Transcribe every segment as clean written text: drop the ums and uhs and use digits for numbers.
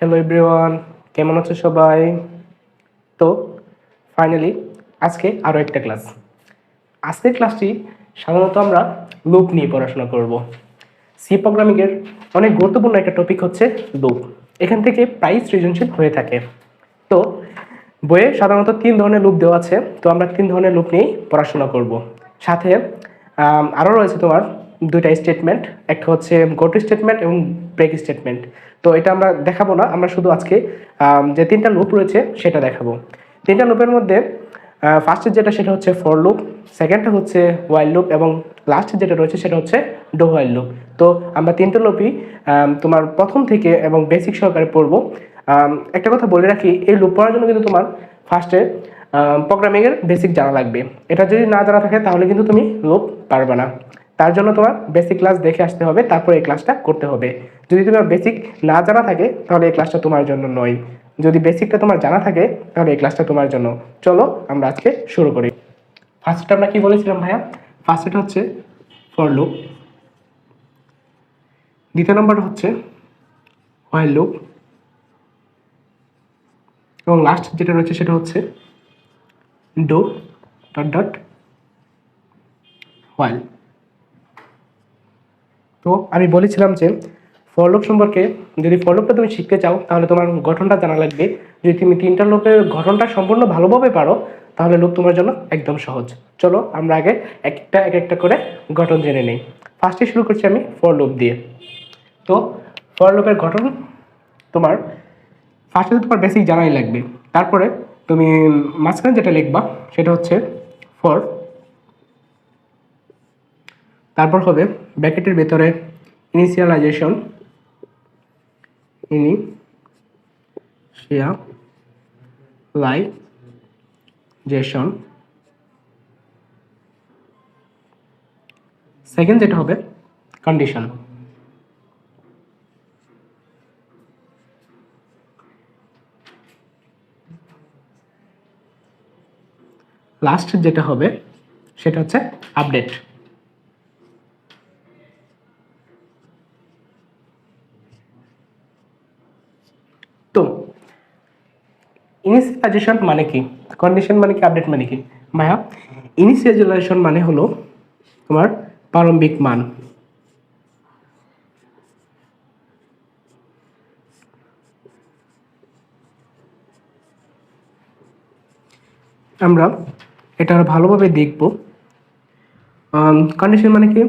Hello everyone, কেমন আছো সবাই? তো ফাইনালি আজকে আরও একটা ক্লাস। আজকের ক্লাসটি সাধারণত আমরা লুপ নিয়ে পড়াশোনা করব। সি প্রোগ্রামিংয়ের অনেক গুরুত্বপূর্ণ একটা টপিক হচ্ছে লুপ। এখান থেকে প্রায়ই সৃজনশীল হয়ে থাকে। তো বইয়ে সাধারণত 3 ধরনের লুপ দেওয়া আছে, তো আমরা 3 ধরনের লুপ নিয়েই পড়াশোনা করব। সাথে আরও রয়েছে তোমার 2টা স্টেটমেন্ট, একটা হচ্ছে গো টু স্টেটমেন্ট এবং ব্রেক স্টেটমেন্ট। তো এটা আমরা দেখাবো না, আমরা শুধু আজকে যে 3টা লুপ রয়েছে সেটা দেখাবো। 3টা লুপের মধ্যে ফার্স্টের যেটা সেটা হচ্ছে ফর লুপ, সেকেন্ডটা হচ্ছে ওয়াইল লুপ এবং লাস্ট যেটা রয়েছে সেটা হচ্ছে ডো ওয়াইল লুপ। তো আমরা 3টা লুপই তোমার প্রথম থেকে এবং বেসিক সহকারে পড়বো। একটা কথা বলে রাখি, এই লুপ পড়ার জন্য কিন্তু তোমার ফার্স্টে প্রোগ্রামিংয়ের বেসিক জানা লাগবে। এটা যদি না জানা থাকে তাহলে কিন্তু তুমি লুপ পারবে না। তার জন্য তোমার বেসিক ক্লাস দেখে আসতে হবে, তারপর এই ক্লাসটা করতে হবে। যদি তোমার বেসিক না জানা থাকে তাহলে এই ক্লাসটা তোমার জন্য নয়। যদি বেসিকটা তোমার জানা থাকে তাহলে এই ক্লাসটা তোমার জন্য। চলো আমরা আজকে শুরু করি। ফার্স্টটা আমরা কি বলেছিলাম ভাইয়া? ফার্স্টটা হচ্ছে ফর লুপ, দ্বিতীয় নম্বর হচ্ছে হোয়াইল লুপ এবং লাস্ট যেটা রয়েছে সেটা হচ্ছে ডো ডট ডট হোয়াইল। তো আমি বলেছিলাম যে ফর লুপ সম্পর্কে, যদি ফর লুপটা তুমি শিখতে চাও তাহলে তোমার গঠনটা জানা লাগবে। যদি তুমি 3টা লুপের গঠনটা সম্পূর্ণ ভালোভাবে পারো তাহলে লুপ তোমার জন্য একদম সহজ। চলো আমরা আগে এক একটা করে গঠন জেনে নিই। ফার্স্টে শুরু করছি আমি ফর লুপ দিয়ে। তো ফর লুপের গঠন তোমার ফার্স্টে তোমার বেসিক জানাই লাগবে। তারপরে তুমি মাঝখানে যেটা লিখবা সেটা হচ্ছে ফর, তারপর হবে ব্র্যাকেটের ভেতরে ইনিশিয়ালাইজেশন, সেকেন্ড যেটা হবে কন্ডিশন, লাস্ট যেটা হবে সেটা হচ্ছে আপডেট। তো ইনিশিয়ালাইজেশন মানে কি, কন্ডিশন মানে কি, আপডেট মানে কি? ভাইয়া, ইনিশিয়ালাইজেশন মানে হলো তোমার প্রারম্ভিক মান। আমরা এটা আরো ভালোভাবে দেখব। কন্ডিশন মানে কি,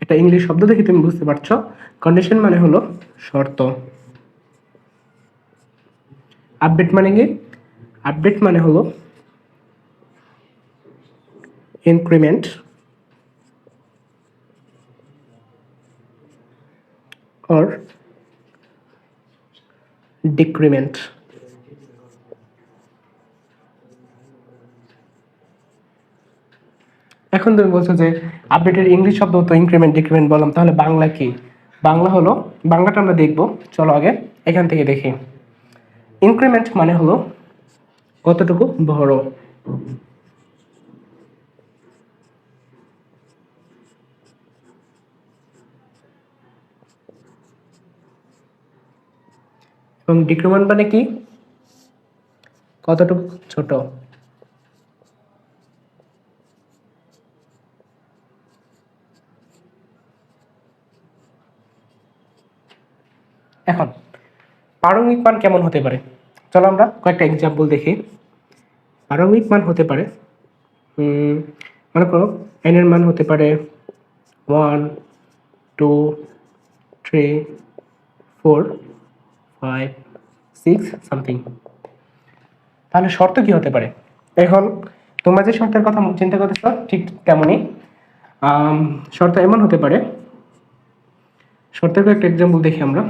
এটা ইংলিশ শব্দ দেখে তুমি বুঝতে পারছো। কন্ডিশন মানে হলো শর্ত। আপডেট মানে কি? আপডেট মানে হলো ইনক্রিমেন্ট or decrement। এখন তুমি বলছো যে আপডেটের ইংলিশ শব্দ তো ইনক্রিমেন্ট ডিক্রিমেন্ট বললাম, তাহলে বাংলা কি? বাংলা হলো, বাংলাটা আমরা দেখব। চলো আগে এখান থেকে দেখি। ইনক্রিমেন্ট মানে হলো কতটুকু বড়, এবং ডিক্রিমেন্ট মানে কি, কতটুকু ছোট। এখন প্রারম্ভিক মান কেমন হতে পারে? চলো আমরা কয়েকটা এক্সাম্পল দেখি। প্রারম্ভিক মান হতে পারে, মনে করো n এর মান হতে পারে 1 2 3 4 5 6 সামথিং। তাহলে শর্ত কি হতে পারে? এখন তোমরা যে শর্তের কথা চিন্তা করতেছ ঠিক তেমনই শর্ত এমন হতে পারে। শর্তের একটা এক্সাম্পল দেখি আমরা।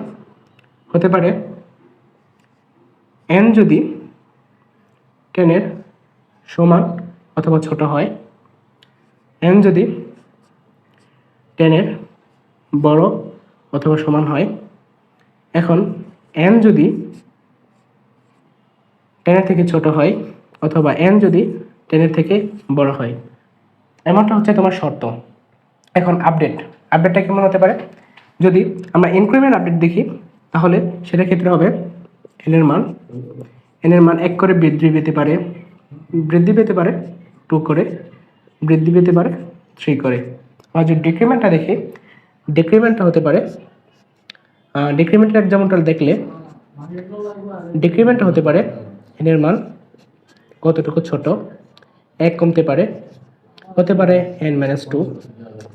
হতে পারে n যদি 10 এর সমান অথবা ছোট হয়, n যদি 10 এর বড় অথবা সমান হয়। এখন n যদি 10 এর থেকে ছোট হয় অথবা n যদি 10 এর থেকে বড় হয়, এমনটা হচ্ছে তোমার শর্ত। এখন আপডেটটা কেমন হতে পারে? যদি আমরা ইনক্রিমেন্ট আপডেট দেখি তাহলে সেটার ক্ষেত্রে হবে এন এর মান, এক করে বৃদ্ধি পেতে পারে 2 করে, বৃদ্ধি পেতে পারে 3 করে। আর যদি ডিক্রিমেন্টটা দেখি, ডিক্রিমেন্টটা হতে পারে, ডিক্রিমেন্টের এক্সাম্পলটা দেখলে ডিক্রিমেন্টটা হতে পারে এন এর মান কতটুকু ছোট, 1 কমতে পারে, হতে পারে n-2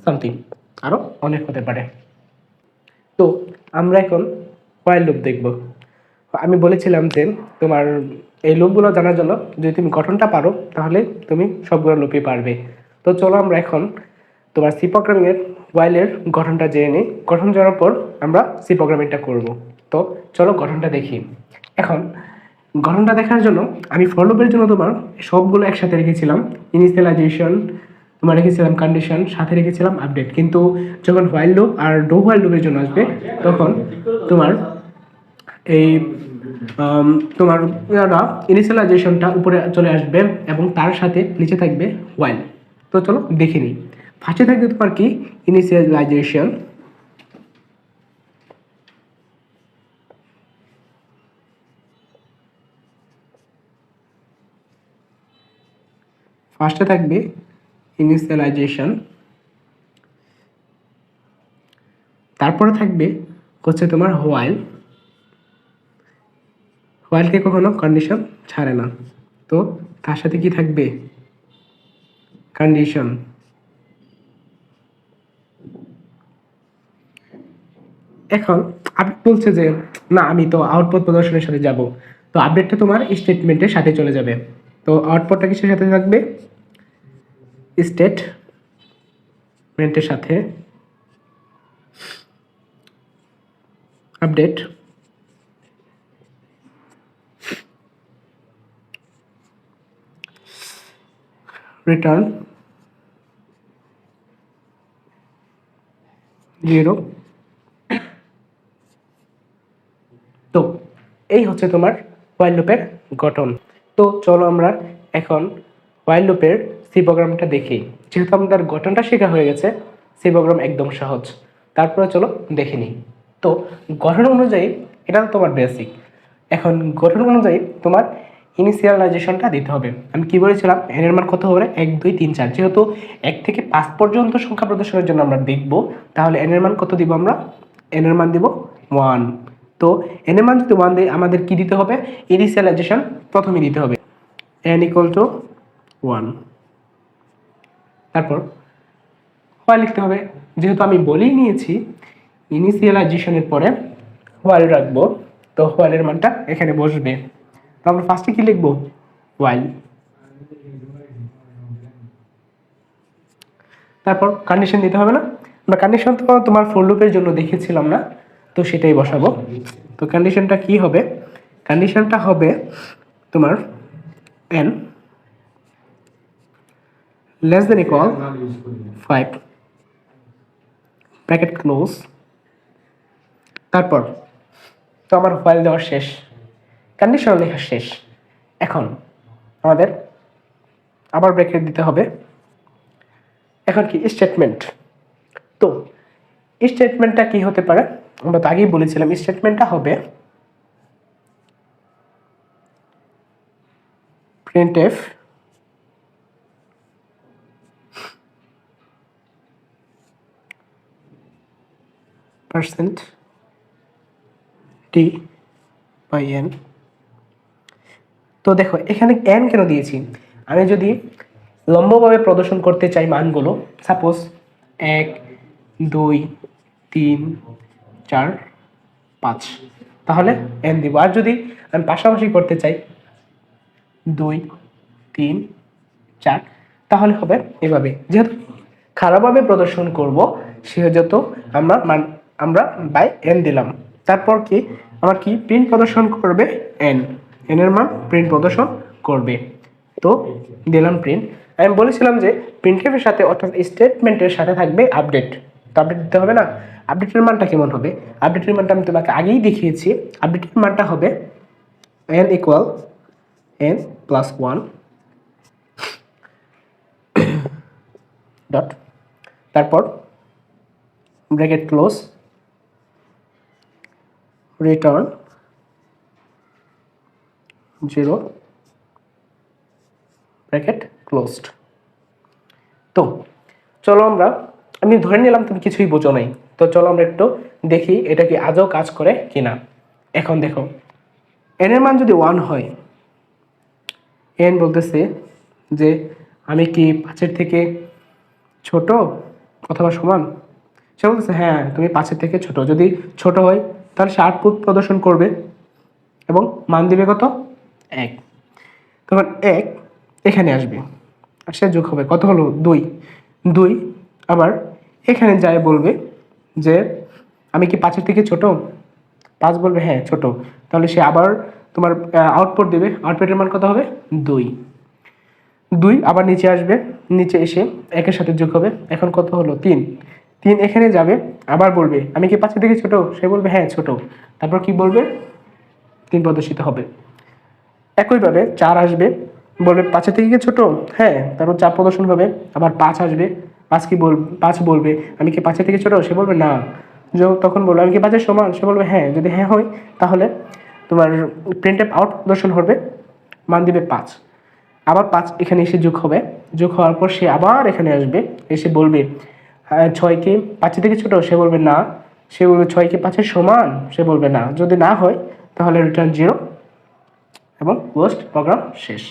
সামথিং, আরও অনেক হতে পারে। তো আমরা এখন হোয়াইল লুপ দেখব। আমি বলেছিলাম যে তোমার এই লুপগুলো জানার জন্য যদি তুমি গঠনটা পারো তাহলে তুমি সবগুলো লুপই পারবে। তো চলো আমরা এখন তোমার সি প্রোগ্রামিংয়ের হোয়াইলের গঠনটা জেনে নিই। গঠন জানার পর আমরা সি প্রোগ্রামিংটা করব। তো চলো গঠনটা দেখি। এখন গঠনটা দেখার জন্য আমি ফর লুপের জন্য তোমার সবগুলো একসাথে রেখেছিলাম, ইনিশিয়ালাইজেশন, তোমার রেখেছিলাম কন্ডিশন, সাথে রেখেছিলাম আপডেট। কিন্তু যখন হোয়াইল লুপ আর ডু হোয়াইল লুপের জন্য আসবে তখন তোমার এই তোমার ইনিশিয়ালাইজেশনটা উপরে চলে আসবে এবং তার সাথে নিচে থাকবে হোয়াইল। তো চলো দেখে নিই। ফার্স্টে থাকবে তোমার কি ইনিশিয়ালাইজেশন, ফার্স্টে থাকবে ইনিশিয়ালাইজেশন, তারপরে থাকবে হচ্ছে তোমার হোয়াইল, হোয়াইলকে কখনো কন্ডিশন ছাড়ে না, তো তার সাথে কি থাকবে কন্ডিশন। এখন আপডেট বলছে যে না আমি তো আউটপুট প্রদর্শনের সাথে যাব, তো আপডেটটা তোমার স্টেটমেন্টের সাথে চলে যাবে। তো আউটপুটটা কিসের সাথে থাকবে, স্টেটমেন্টের সাথে আপডেট রিটার্ন 0। তো এই হচ্ছে তোমার হোয়াইল লুপের গঠন। তো চলো আমরা এখন হোয়াইল লুপের সি প্রোগ্রামটা দেখি। যেহেতু আমাদের গঠনটা শেখা হয়ে গেছে, সি প্রোগ্রাম একদম সহজ। তারপরে চলো দেখে নিই। তো গঠন অনুযায়ী এটা তোমার বেসিক। এখন গঠন অনুযায়ী তোমার ইনিশিয়ালাইজেশনটা দিতে হবে। আমি কি বলেছিলাম, এন এর মান কত হবে, 1 2 3 4। যেহেতু 1 থেকে 5 পর্যন্ত সংখ্যা প্রদর্শনের জন্য আমরা দেখব, তাহলে এন এর মান কত দিব আমরা, এন এর মান দিব 1। তো এন এর মান যদি 1 দেয় আমাদের কি দিতে হবে, ইনিশিয়ালাইজেশন প্রথমে দিতে হবে, n = 1। তারপর হোয়াইল লিখতে হবে। যেহেতু আমি বলেই নিয়েছি ইনিশিয়ালাইজেশনের পরে হোয়াইল রাখবো, তো হোয়াইলের মানটা এখানে বসবে। তো আমরা ফার্স্টে কি লিখবো, হোয়াইল। তারপর কন্ডিশন দিতে হবে না, আমরা কন্ডিশন তো তোমার ফর লুপের জন্য দেখেছিলাম না, তো সেটাই বসাবো। তো কন্ডিশনটা কি হবে, কন্ডিশনটা হবে তোমার n <= 5 ব্র্যাকেট ক্লোজ। তারপর তো আমার হোয়াইল দেওয়া শেষ, কন্ডিশন লেখা শেষ। এখন আমাদের আবার ব্র্যাকেট দিতে হবে। এখন কি স্টেটমেন্ট, তো স্টেটমেন্টটা কি হতে পারে, আমরা তো আগেই বলেছিলাম স্টেটমেন্টটা হবে printf %t/n। তো দেখো এখানে n কেন দিয়েছি, আমি যদি লম্বভাবে প্রদর্শন করতে চাই মানগুলো, সাপোজ 1 2 3 4 5, তাহলে n দিব। আর যদি আমি পাশাপাশি করতে চাই 2 3 4, তাহলে হবে এভাবে। যেহেতু খারাপভাবে প্রদর্শন করব সেহেতু আমরা বাই n দিলাম। তারপর কি আমার কি প্রিন্ট প্রদর্শন করবে n, n এর মান প্রিন্ট প্রদর্শন করবে, তো দিলাম প্রিন্ট। আমি বলেছিলাম যে প্রিন্টএফ এর সাথে অর্থাৎ স্টেটমেন্টের সাথে থাকবে আপডেট, তো আপডেট দিতে হবে না। আপডেটের মানটা কেমন হবে, আপডেটের মানটা আমি তোমাকে আগেই দেখিয়েছি। আপডেটের মানটা হবে n = n+1 ডট, তারপর bracket close, return 0 bracket closed. তো চলো আমি ধরে নিলাম তুমি কিছুই বোঝো নাই, তো চলো আমরা একটু দেখি এটা কি আজও কাজ করে কিনা। এখন দেখো n এর মান যদি 1 হয়, n বলতেছে যে আমি কি 5 থেকে ছোট অথবা সমান। সে বলতেছে হ্যাঁ তুমি 5 থেকে ছোট। যদি ছোট হয় তাহলে সে আউটপুট প্রদর্শন করবে এবং মান দিবে কত 1। তখন 1 এখানে আসবে আর সে যোগ হবে কত হলো 2। 2 আবার এখানে যায় বলবে যে আমি কি 5 থেকে ছোট। 5 বলবে হ্যাঁ ছোট। তাহলে সে আবার তোমার আউটপুট দেবে, আউটপুটের মান কত হবে 2। 2 আবার নিচে আসবে, নিচে এসে 1-এর সাথে যোগ হবে, এখন কত হলো 3। 3 এখানে যাবে আবার বলবে আমি কি 5 থেকে ছোট। সে বলবে হ্যাঁ ছোট। তারপর কি বলবে 3 প্রদর্শিত হবে। একইভাবে 4 আসবে, বলবে 5 থেকে কি ছোট। হ্যাঁ, তারপর 4 প্রদর্শন হবে। আবার 5 আসবে, 5 বলবে আমি কি 5 থেকে ছোট। সে বলবে না। তখন বলবে আমি কি 5-এর সমান। সে বলবে হ্যাঁ। যদি হ্যাঁ হয় তাহলে তোমার প্রিন্টএফ আউট প্রদর্শন হবে, মান দিবে 5। আবার 5 এখানে এসে যোগ হবে, যোগ হওয়ার পর সে আবার এখানে আসবে, এসে বলবে 6 কি 5 থেকে ছোট। সে বলবে না। সে বলবে 6 কি 5-এর সমান। সে বলবে না। যদি না হয় তাহলে রিটার্ন 0 এবং পোস্ট প্রোগ্রাম শেষ।